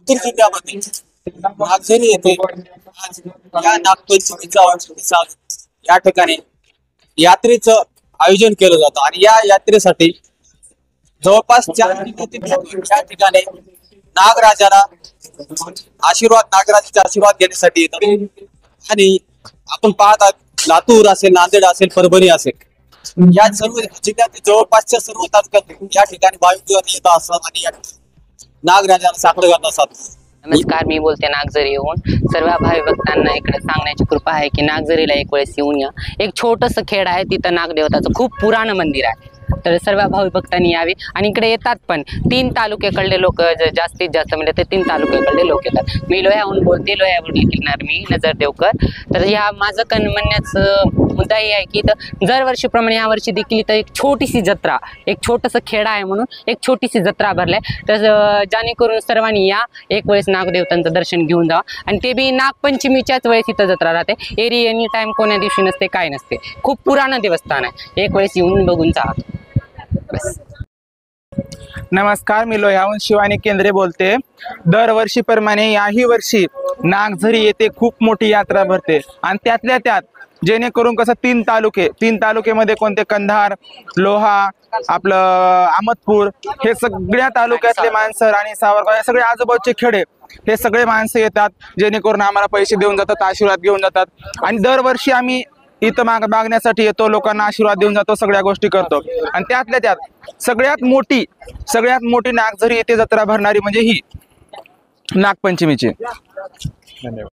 लातूर जिल्ह्यामध्ये नागझरी येथे आज या नागपंचमीचा या ठिकाणी यात्रेचं आयोजन केलं जातं आणि या यात्रेसाठी जवळपास 4 या ठिकाणी नागराजाला नागराजाचा आशीर्वाद घेण्यासाठी येतात आणि आपण पाहत आहात लातूर असेल, नांदेड असेल, परभणी असेल, या सर्व जिल्ह्यात जवळपासच्या सर्व तालुक्यात या ठिकाणी भाविक येत असतात आणि नागराजाला साकडं घालत असतात. नमस्कार, मी बोलते नागझरी येऊन. सर्व भावी भक्तांना इकडे सांगण्याची कृपा आहे की नागझरीला एक वेळेस येऊन या. एक छोटंसं खेड आहे, तिथं नागदेवताचं खूप पुराण मंदिर आहे. तर सर्व भावी भक्तांनी यावे आणि इकडे येतात पण 3 तालुक्याकडले लोक जास्तीत जास्त म्हणजे ते 3 तालुक्याकडले लोक येतात. मी लोह्याहून बोलते, लोह्यावरून किल्लार मी नजर देवकर. तर ह्या माझं म्हणण्याचं मुद्दा हे आहे की दरवर्षीप्रमाणे यावर्षी देखील इथं एक छोटीशी जत्रा, एक छोटंसं खेड आहे म्हणून एक छोटीशी जत्रा भरलाय. तर जेणेकरून सर्वांनी या एक वेळेस नागदेवतांचं दर्शन घेऊन जावा आणि ते बी नागपंचमीच्याच वेळेस इथं जत्रा राहते. एनी टाइम कोण्या दिवशी नसते, काय नसते. खूप पुराण देवस्थान आहे, एक वेळेस येऊन बघून जा. नमस्कार, मी लोह्याहून शिवानी केंद्रे बोलते. दरवर्षीप्रमाणे याही वर्षी नागझरी येथे खूप मोठी यात्रा भरते आणि त्यातल्या त्यात जेणेकरून कसं 3 तालुक्यामध्ये कोणते कंधार, लोहा, आपलं अहमदपूर, हे सगळ्या तालुक्यातले माणसं आणि सावरगाव हे सगळे आजूबाजूचे खेडे, हे सगळे माणसं येतात जेणेकरून आम्हाला पैसे देऊन जातात, आशीर्वाद घेऊन जातात आणि दरवर्षी आम्ही इथं मागण्यासाठी येतो, लोकांना आशीर्वाद देऊन जातो, सगळ्या गोष्टी करतो. आणि त्यातल्या त्यात सगळ्यात मोठी नागझरी येथे जत्रा भरणारी म्हणजे ही नागपंचमीची. धन्यवाद.